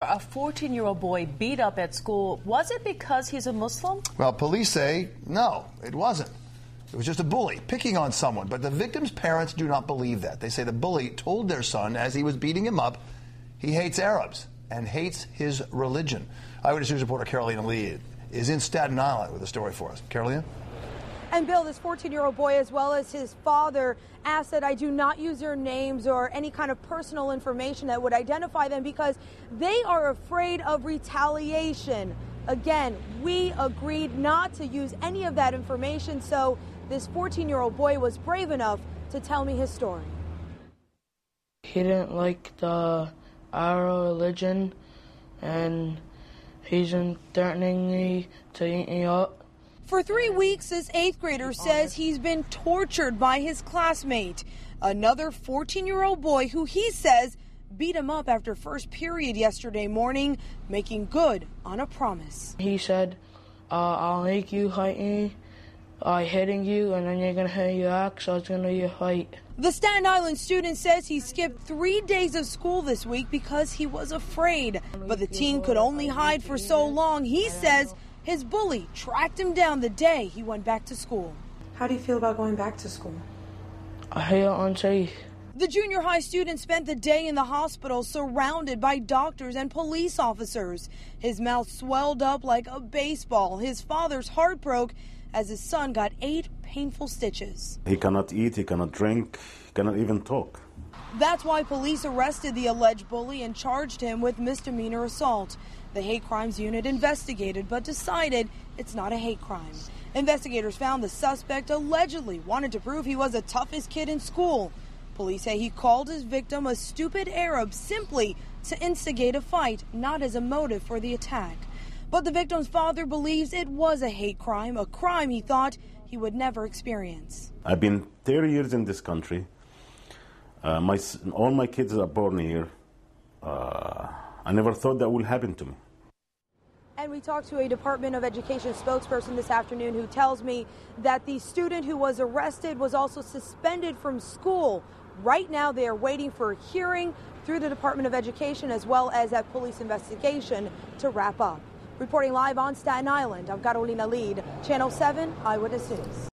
A 14-year-old boy beat up at school. Was it because he's a Muslim? Well, police say no, it wasn't. It was just a bully picking on someone. But the victim's parents do not believe that. They say the bully told their son as he was beating him up, he hates Arabs and hates his religion. Eyewitness News reporter Aliya is in Staten Island with a story for us. Aliya? And Bill, this 14-year-old boy, as well as his father, asked that I do not use their names or any kind of personal information that would identify them because they are afraid of retaliation. Again, we agreed not to use any of that information, so this 14-year-old boy was brave enough to tell me his story. He didn't like the Arab religion, and he's been threatening me to eat me up. For 3 weeks, this 8th grader says he's been tortured by his classmate, another 14-year-old boy who he says beat him up after first period yesterday morning, making good on a promise. He said, I'll make you hit me by hitting you, and then you're going to hit your axe, so it's going to be a fight. The Staten Island student says he skipped 3 days of school this week because he was afraid. But the teen could only hide for so long. He says his bully tracked him down the day he went back to school. How do you feel about going back to school? I feel unsafe. The junior high student spent the day in the hospital surrounded by doctors and police officers. His mouth swelled up like a baseball. His father's heart broke as his son got 8 painful stitches. He cannot eat, he cannot drink, he cannot even talk. That's why police arrested the alleged bully and charged him with misdemeanor assault. The hate crimes unit investigated but decided it's not a hate crime. Investigators found the suspect allegedly wanted to prove he was the toughest kid in school. Police say he called his victim a stupid Arab simply to instigate a fight, not as a motive for the attack. But the victim's father believes it was a hate crime, a crime he thought he would never experience. I've been 30 years in this country. All my kids are born here. I never thought that would happen to me. And we talked to a Department of Education spokesperson this afternoon who tells me that the student who was arrested was also suspended from school. Right now they are waiting for a hearing through the Department of Education as well as that police investigation to wrap up. Reporting live on Staten Island, I'm Aliya, Channel 7 Eyewitness News.